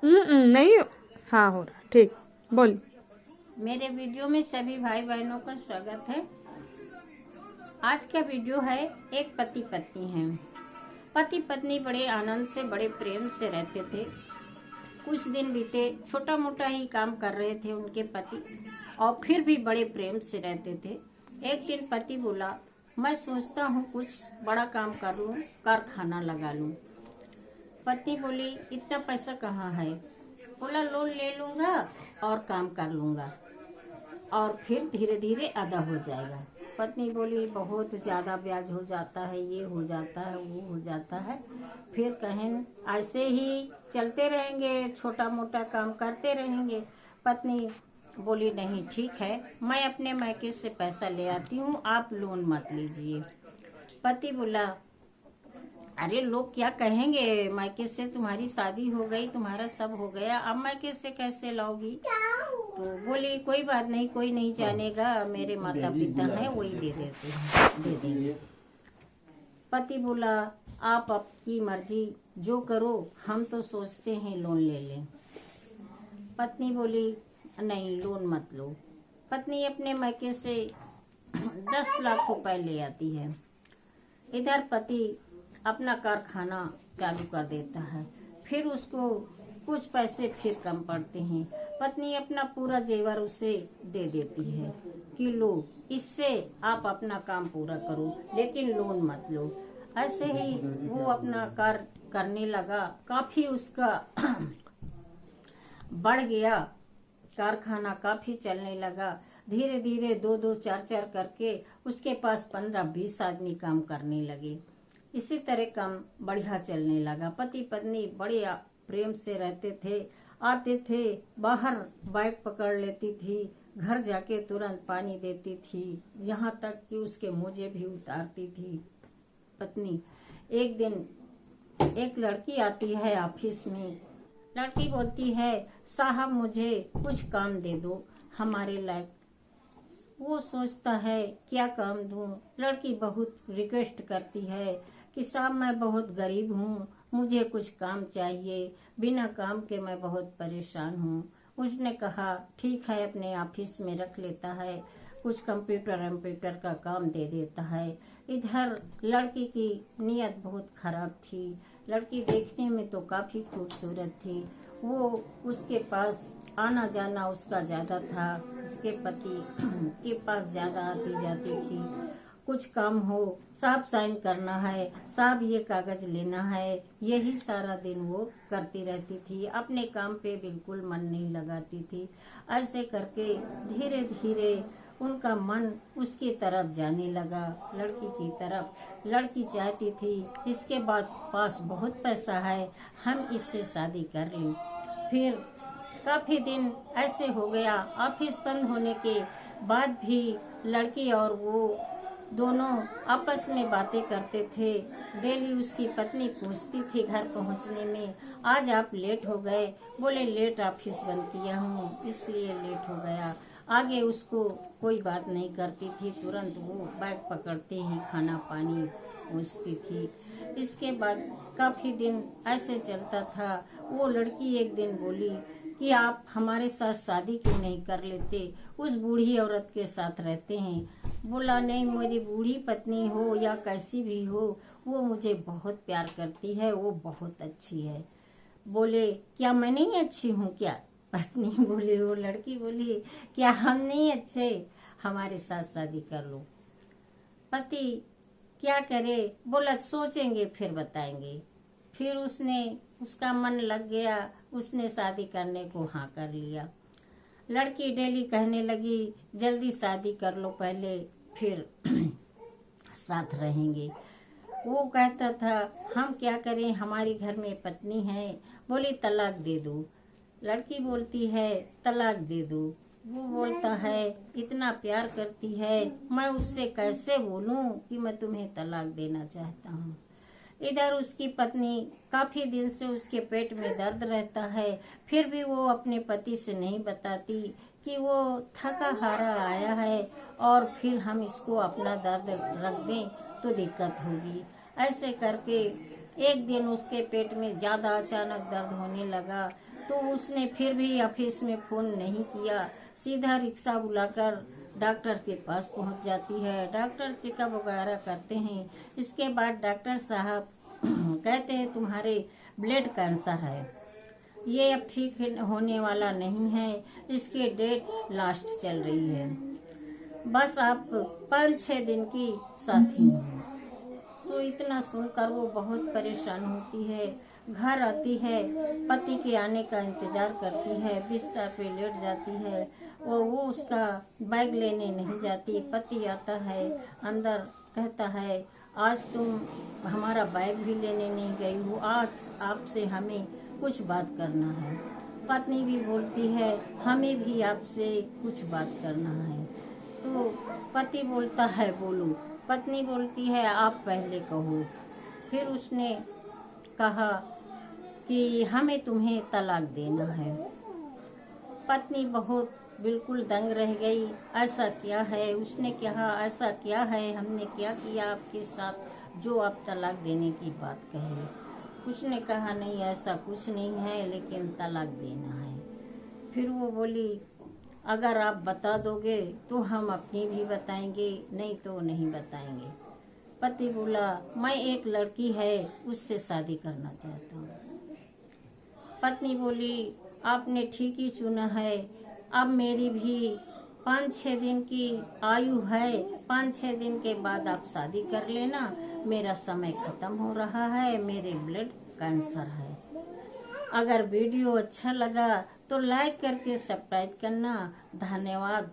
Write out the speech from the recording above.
नहीं। हाँ हो रहा, ठीक, बोल। मेरे वीडियो में सभी भाई बहनों का स्वागत है। आज का वीडियो है, एक पति पत्नी है। पति पत्नी बड़े आनंद से, बड़े प्रेम से रहते थे। कुछ दिन बीते, छोटा मोटा ही काम कर रहे थे उनके पति, और फिर भी बड़े प्रेम से रहते थे। एक दिन पति बोला, मैं सोचता हूँ कुछ बड़ा काम कर लूँ, कारखाना लगा लूँ। पत्नी बोली, इतना पैसा कहाँ है? बोला, लोन ले लूँगा और काम कर लूँगा, और फिर धीरे धीरे अदा हो जाएगा। पत्नी बोली, बहुत ज़्यादा ब्याज हो जाता है, ये हो जाता है, वो हो जाता है। फिर कहें ऐसे ही चलते रहेंगे, छोटा मोटा काम करते रहेंगे। पत्नी बोली, नहीं ठीक है, मैं अपने मायके से पैसा ले आती हूँ, आप लोन मत लीजिए। पति बोला, अरे लोग क्या कहेंगे, मायके से तुम्हारी शादी हो गई, तुम्हारा सब हो गया, अब मायके से कैसे लाओगी? तो बोली, कोई बात नहीं, कोई नहीं जानेगा, मेरे माता पिता हैं, वही दे देते हैं, दे देंगे। पति बोला, आप आपकी मर्जी, जो करो, हम तो सोचते हैं लोन ले लें। पत्नी बोली, नहीं लोन मत लो। पत्नी अपने मायके से 10 लाख रुपए ले आती है। इधर पति अपना कारखाना चालू कर देता है। फिर उसको कुछ पैसे फिर कम पड़ते हैं। पत्नी अपना पूरा जेवर उसे दे देती है कि लो, इससे आप अपना काम पूरा करो, लेकिन लोन मत लो। ऐसे ही वो अपना कार्य करने लगा। काफी उसका बढ़ गया, कारखाना काफी चलने लगा। धीरे धीरे 2-2, 4-4 करके उसके पास 15-20 आदमी काम करने लगे। इसी तरह काम बढ़िया चलने लगा। पति पत्नी बड़े प्रेम से रहते थे। आते थे, बाहर बाइक पकड़ लेती थी, घर जाके तुरंत पानी देती थी, यहाँ तक कि उसके मोजे भी उतारती थी पत्नी। एक दिन एक लड़की आती है ऑफिस में। लड़की बोलती है, साहब मुझे कुछ काम दे दो हमारे लायक। वो सोचता है क्या काम दूं। लड़की बहुत रिक्वेस्ट करती है कि साहब मैं बहुत गरीब हूँ, मुझे कुछ काम चाहिए, बिना काम के मैं बहुत परेशान हूँ। उसने कहा, ठीक है, अपने ऑफिस में रख लेता है, कुछ कंप्यूटर का काम दे देता है। इधर लड़की की नीयत बहुत खराब थी। लड़की देखने में तो काफी खूबसूरत थी। वो उसके पास आना जाना उसका ज्यादा था, उसके पति के पास ज्यादा आती जाती थी। कुछ काम हो, साहब साइन करना है, साहब ये कागज लेना है, यही सारा दिन वो करती रहती थी। अपने काम पे बिल्कुल मन नहीं लगाती थी। ऐसे करके धीरे धीरे उनका मन उसकी तरफ जाने लगा, लड़की की तरफ। लड़की चाहती थी, इसके बाद पास बहुत पैसा है, हम इससे शादी कर लें। फिर काफी दिन ऐसे हो गया। ऑफिस बंद होने के बाद भी लड़की और वो दोनों आपस में बातें करते थे। डेली उसकी पत्नी पूछती थी घर पहुंचने में, आज आप लेट हो गए। बोले, लेट ऑफिस बंद किया हूँ इसलिए लेट हो गया। आगे उसको कोई बात नहीं करती थी, तुरंत वो बैग पकड़ते ही खाना पानी पूछती थी। इसके बाद काफी दिन ऐसे चलता था। वो लड़की एक दिन बोली कि आप हमारे साथ शादी क्यों नहीं कर लेते, उस बूढ़ी औरत के साथ रहते हैं। बोला, नहीं, मेरी बूढ़ी पत्नी हो या कैसी भी हो, वो मुझे बहुत प्यार करती है, वो बहुत अच्छी है। बोले, क्या मैं नहीं अच्छी हूँ क्या? पत्नी बोली, वो लड़की बोली, क्या हम नहीं अच्छे? हमारे साथ शादी कर लो। पति क्या करे? बोला, सोचेंगे फिर बताएंगे। फिर उसका मन लग गया, उसने शादी करने को हाँ कर लिया। लड़की डेली कहने लगी, जल्दी शादी कर लो पहले, फिर साथ रहेंगे। वो कहता था, हम क्या करें, हमारे घर में पत्नी है। बोली, तलाक दे दो। लड़की बोलती है, तलाक दे दो। वो बोलता है, इतना प्यार करती है, मैं उससे कैसे बोलूं कि मैं तुम्हें तलाक देना चाहता हूँ। इधर उसकी पत्नी, काफी दिन से उसके पेट में दर्द रहता है, फिर भी वो अपने पति से नहीं बताती कि वो थका हारा आया है, और फिर हम इसको अपना दर्द रख दें तो दिक्कत होगी। ऐसे करके एक दिन उसके पेट में ज्यादा अचानक दर्द होने लगा। तो उसने फिर भी ऑफिस में फोन नहीं किया, सीधा रिक्शा बुलाकर डॉक्टर के पास पहुंच जाती है। डॉक्टर चेकअप वगैरह करते हैं। इसके बाद डॉक्टर साहब कहते हैं तुम्हारे ब्लड कैंसर है, ये अब ठीक होने वाला नहीं है, इसकी डेट लास्ट चल रही है, बस आप 5-6 दिन की साथी हैं। तो इतना सुनकर वो बहुत परेशान होती है। घर आती है, पति के आने का इंतजार करती है, बिस्तर पे लेट जाती है और वो उसका बैग लेने नहीं जाती। पति आता है अंदर, कहता है आज तुम हमारा बैग भी लेने नहीं गई हो, आज आपसे हमें कुछ बात करना है। पत्नी भी बोलती है हमें भी आपसे कुछ बात करना है। तो पति बोलता है बोलो। पत्नी बोलती है आप पहले कहो। फिर उसने कहा कि हमें तुम्हें तलाक देना है। पत्नी बहुत बिल्कुल दंग रह गई, ऐसा क्या है? उसने कहा ऐसा क्या है, हमने क्या किया आपके साथ जो आप तलाक देने की बात कहे? उसने कहा नहीं ऐसा कुछ नहीं है, लेकिन तलाक देना है। फिर वो बोली अगर आप बता दोगे तो हम अपनी भी बताएंगे, नहीं तो नहीं बताएंगे। पति बोला मैं एक लड़की है उससे शादी करना चाहता हूँ। पत्नी बोली आपने ठीक ही चुना है, अब मेरी भी 5-6 दिन की आयु है, 5-6 दिन के बाद आप शादी कर लेना, मेरा समय खत्म हो रहा है, मेरे ब्लड कैंसर है। अगर वीडियो अच्छा लगा तो लाइक करके सब्सक्राइब करना। धन्यवाद।